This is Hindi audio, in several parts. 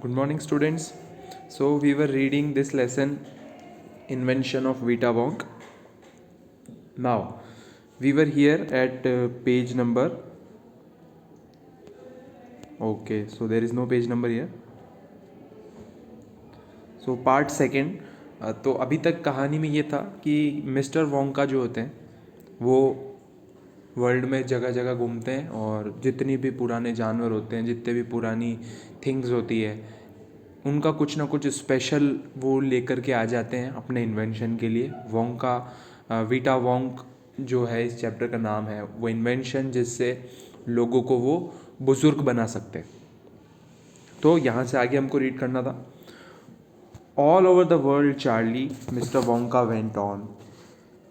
Good morning, students. So, we were reading this lesson, Invention of Vita Wonk. Now, we were here at page number. Okay, so there is no page number here. So, part second. तो अभी तक कहानी में ये था कि मिस्टर वोंका जो होते हैं वो वर्ल्ड में जगह जगह घूमते हैं और जितनी भी पुराने जानवर होते हैं, जितने भी पुरानी थिंग्स होती है, उनका कुछ ना कुछ स्पेशल वो लेकर के आ जाते हैं अपने इन्वेंशन के लिए। वोंका वीटा वोंक जो है इस चैप्टर का नाम है, वो इन्वेंशन जिससे लोगों को वो बुजुर्ग बना सकते हैं। तो यहाँ से आगे हमको रीड करना था। All over the world Charlie, mister Wonka went on.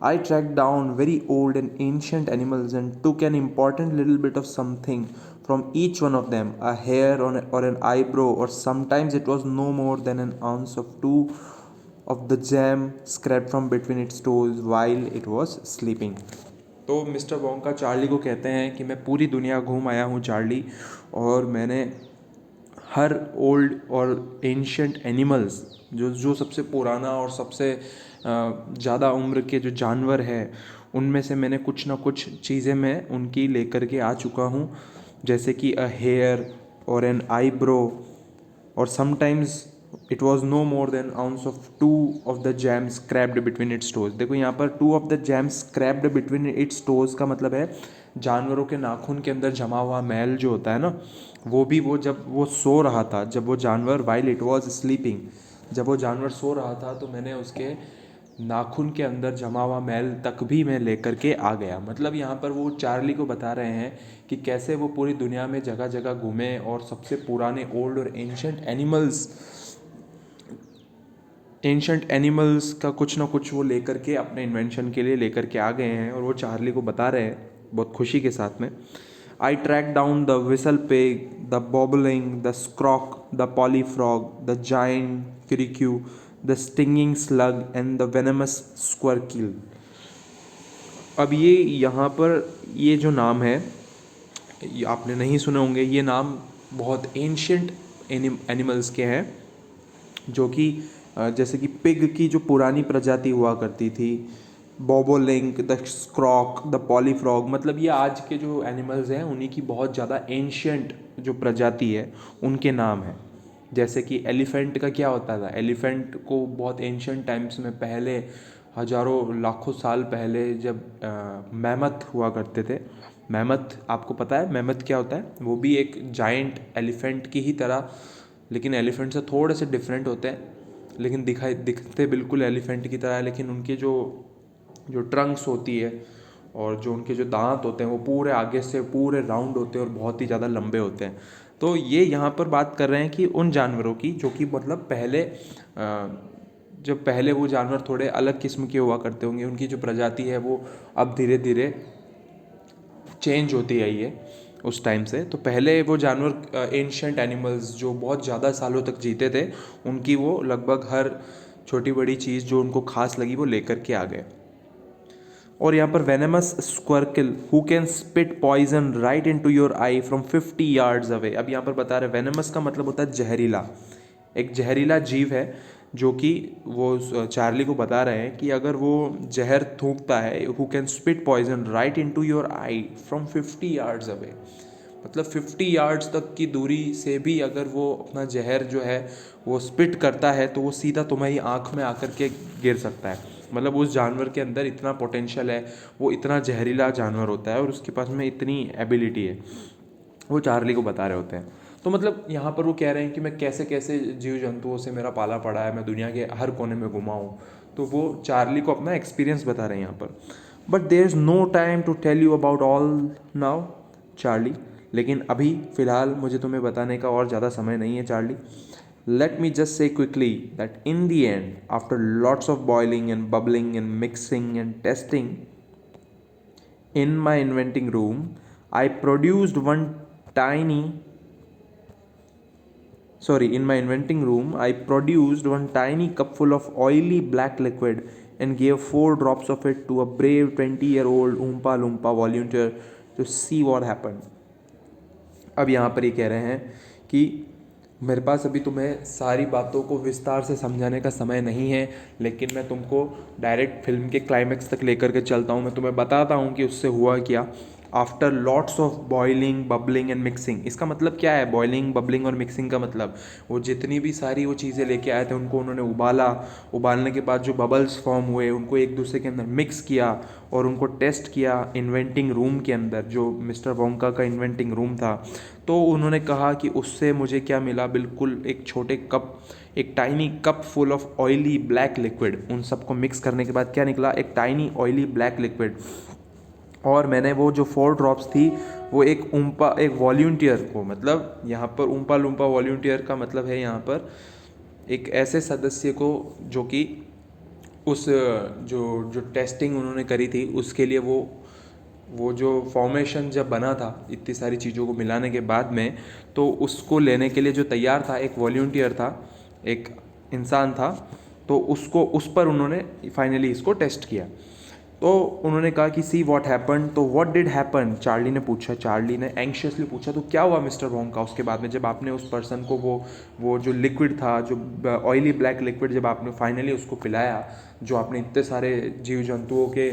I tracked down very old and ancient animals and took an important little bit of something from each one of them, a hair or an eyebrow, or sometimes it was no more than an ounce of two of the jam scraped from between its toes while it was sleeping. तो मिस्टर वोंका चार्ली को कहते हैं कि मैं पूरी दुनिया घूम आया हूँ चार्ली, और मैंने हर ओल्ड और एंशियंट एनिमल्स जो सबसे पुराना और सबसे ज़्यादा उम्र के जो जानवर है उनमें से मैंने कुछ ना कुछ चीज़ें मैं उनकी लेकर के आ चुका हूँ, जैसे कि अ हेयर और एन आईब्रो, और sometimes it was no more than ounce of two of the jam scraped between its toes. देखो यहाँ पर two of the jam scraped between its toes का मतलब है जानवरों के नाखून के अंदर जमा हुआ मैल जो होता है ना, वो भी वो जब वो सो रहा था, जब वो जानवर वाइल इट वॉज स्लीपिंग, जब वो जानवर सो रहा था तो मैंने उसके नाखून के अंदर जमा हुआ मैल तक भी मैं लेकर के आ गया। मतलब यहाँ पर वो चार्ली को बता रहे हैं कि कैसे वो पूरी दुनिया में जगह जगह घूमे और सबसे पुराने ओल्ड और एंशंट एनिमल्स का कुछ ना कुछ वो लेकर के अपने इन्वेंशन के लिए लेकर के आ गए हैं, और वो चार्ली को बता रहे हैं बहुत खुशी के साथ में। I track down the whistle peg, the bobbling, the scrock, the polyfrog, the giant crickue, the stinging slug and the venomous squirkle. अब ये यहाँ पर ये जो नाम है ये आपने नहीं सुने होंगे, ये नाम बहुत एंशियंट एनिमल्स के हैं, जो कि जैसे कि पिग की जो पुरानी प्रजाति हुआ करती थी, बोबोलिंक, द स्क्रॉक, द पॉलीफ्रॉग, मतलब ये आज के जो एनिमल्स हैं उन्हीं की बहुत ज़्यादा एंशियंट जो प्रजाति है उनके नाम है। जैसे कि एलिफेंट का क्या होता था, एलिफेंट को बहुत एंशियंट टाइम्स में पहले हजारों लाखों साल पहले जब मैमथ हुआ करते थे। मैमथ आपको पता है मैमथ क्या होता है? वो भी एक जाइंट एलिफेंट की ही तरह, लेकिन एलिफेंट से थोड़े से डिफरेंट होते हैं, लेकिन दिखते बिल्कुल एलिफेंट की तरह है, लेकिन उनके जो जो ट्रंक्स होती है और जो उनके जो दांत होते हैं वो पूरे आगे से पूरे राउंड होते हैं और बहुत ही ज़्यादा लंबे होते हैं। तो ये यहाँ पर बात कर रहे हैं कि उन जानवरों की जो कि मतलब पहले जब पहले वो जानवर थोड़े अलग किस्म के हुआ करते होंगे, उनकी जो प्रजाति है वो अब धीरे धीरे चेंज होती आई है उस टाइम से। तो पहले वो जानवर एंशियंट एनिमल्स जो बहुत ज़्यादा सालों तक जीते थे, उनकी वो लगभग हर छोटी बड़ी चीज़ जो उनको खास लगी वो लेकर के आ गए। और यहाँ पर venomous squirrel who can spit poison right into your eye from 50 yards away. अब यहाँ पर बता रहे वेनेमस का मतलब होता है जहरीला, एक जहरीला जीव है जो कि वो चार्ली को बता रहे हैं कि अगर वो जहर थूकता है, who can spit poison right into your eye from 50 yards away, मतलब 50 यार्ड्स तक की दूरी से भी अगर वो अपना जहर जो है वो स्पिट करता है तो वो सीधा तुम्हारी आँख में आकर के गिर सकता है। मतलब उस जानवर के अंदर इतना पोटेंशियल है, वो इतना जहरीला जानवर होता है और उसके पास में इतनी एबिलिटी है, वो चार्ली को बता रहे होते हैं। तो मतलब यहाँ पर वो कह रहे हैं कि मैं कैसे कैसे जीव जंतुओं से मेरा पाला पड़ा है, मैं दुनिया के हर कोने में घुमा हूँ। तो वो चार्ली को अपना एक्सपीरियंस बता रहे हैं यहाँ पर। But there is no time to tell you about all now Charlie, लेकिन अभी फ़िलहाल मुझे तुम्हें बताने का और ज़्यादा समय नहीं है Charlie. Let me just say quickly that in the end, after lots of boiling and bubbling and mixing and testing, in my inventing room, I produced one tiny in my inventing room, I produced one tiny cupful of oily black liquid and gave 4 drops of it to a brave 20-year-old Oompa Loompa volunteer to see what happened. अब यहाँ पर ये कह रहे हैं कि मेरे पास अभी तुम्हें सारी बातों को विस्तार से समझाने का समय नहीं है, लेकिन मैं तुमको डायरेक्ट फिल्म के क्लाइमैक्स तक लेकर के चलता हूँ। मैं तुम्हें बताता हूँ कि उससे हुआ क्या। After lots of boiling, bubbling and mixing, इसका मतलब क्या है? बॉइलिंग, बबलिंग और मिक्सिंग का मतलब वो जितनी भी सारी वो चीज़ें लेके आए थे उनको उन्होंने उबाला। उबालने के बाद जो बबल्स फॉर्म हुए उनको एक दूसरे के अंदर मिक्स किया और उनको टेस्ट किया इन्वेंटिंग रूम के अंदर, जो मिस्टर वोंका का इन्वेंटिंग रूम था। तो उन्होंने कहा कि उससे मुझे क्या मिला, बिल्कुल एक छोटे कप, एक tiny cup full of oily black liquid. उन सबको मिक्स करने के बाद क्या निकला? एक टाइनी ऑयली ब्लैक लिक्विड। और मैंने वो जो 4 ड्रॉप्स थी वो एक वॉल्यूंटियर को, मतलब यहाँ पर ऊम्पा लूम्पा वॉल्यूंटियर का मतलब है यहाँ पर एक ऐसे सदस्य को जो कि उस जो जो टेस्टिंग उन्होंने करी थी उसके लिए वो जो फॉर्मेशन जब बना था इतनी सारी चीज़ों को मिलाने के बाद में, तो उसको लेने के लिए जो तैयार था एक वॉल्यूंटियर था, एक इंसान था। तो उसको उस पर उन्होंने फाइनली इसको टेस्ट किया। तो उन्होंने कहा कि सी व्हाट हैपन। तो व्हाट डिड हैपन, चार्ली ने पूछा, चार्ली ने एंग्शियसली पूछा, तो क्या हुआ मिस्टर वोंका उसके बाद में, जब आपने उस पर्सन को वो जो लिक्विड था, जो ऑयली ब्लैक लिक्विड, जब आपने फाइनली उसको पिलाया, जो आपने इतने सारे जीव जंतुओं के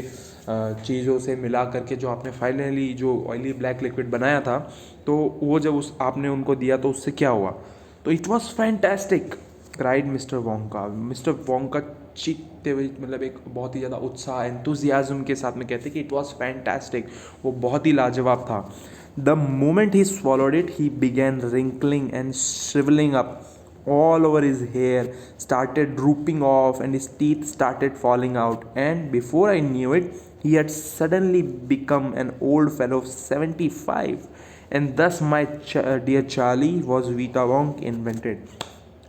चीज़ों से मिला करके जो आपने फाइनली जो ऑयली ब्लैक लिक्विड बनाया था, तो वो जब उस आपने उनको दिया तो उससे क्या हुआ? तो it was fantastic, cried mister Wonka. Mister Wonka चीखते हुए, मतलब एक बहुत ही ज़्यादा उत्साह, एंथुजियाज्म के साथ में कहते कि इट वॉज फैंटास्टिक, वो बहुत ही लाजवाब था। The moment he swallowed it, he began wrinkling and shriveling up all over. His hair started drooping off and his teeth started falling out, and before I knew it he had suddenly become an old fellow of 75, and thus my dear Charlie was Vita Wong invented.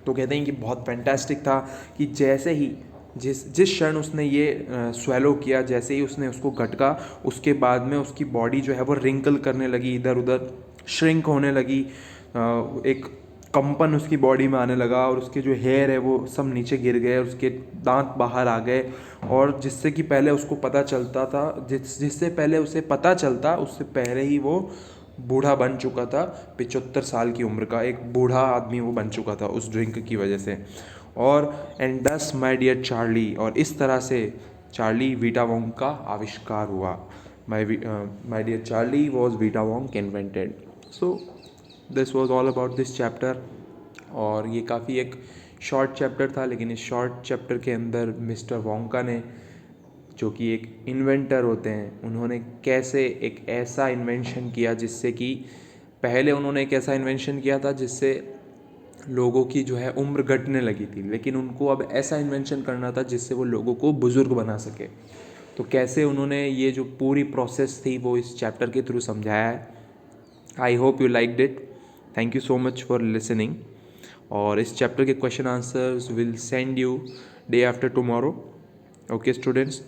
तो कहते हैं कि बहुत फैंटास्टिक था कि जैसे ही जिस जिस क्षण उसने ये स्वेलो किया, जैसे ही उसने उसको घटका, उसके बाद में उसकी बॉडी जो है वो रिंकल करने लगी, इधर उधर श्रिंक होने लगी, एक कंपन उसकी बॉडी में आने लगा और उसके जो हेयर है वो सब नीचे गिर गए, उसके दांत बाहर आ गए। और जिससे कि पहले उसको पता चलता था, जिससे पहले उसे पता चलता उससे पहले ही वो बूढ़ा बन चुका था। 75 साल की उम्र का एक बूढ़ा आदमी वो बन चुका था उस ड्रिंक की वजह से। और एंड दस माय डियर चार्ली, और इस तरह से चार्ली वीटा वोंग का आविष्कार हुआ। My dear Charlie was Vita Wonk invented. So this was all about this chapter. और ये काफ़ी एक शॉर्ट चैप्टर था, लेकिन इस शॉर्ट चैप्टर के अंदर मिस्टर वोंका ने, जो कि एक इन्वेंटर होते हैं, उन्होंने कैसे एक ऐसा इन्वेंशन किया जिससे कि पहले उन्होंने एक ऐसा इन्वेंशन किया था जिससे लोगों की जो है उम्र घटने लगी थी, लेकिन उनको अब ऐसा इन्वेंशन करना था जिससे वो लोगों को बुज़ुर्ग बना सके। तो कैसे उन्होंने ये जो पूरी प्रोसेस थी वो इस चैप्टर के थ्रू समझाया है। I hope you liked it. Thank you so much for listening. और इस चैप्टर के question answers will send you day after tomorrow. Okay students,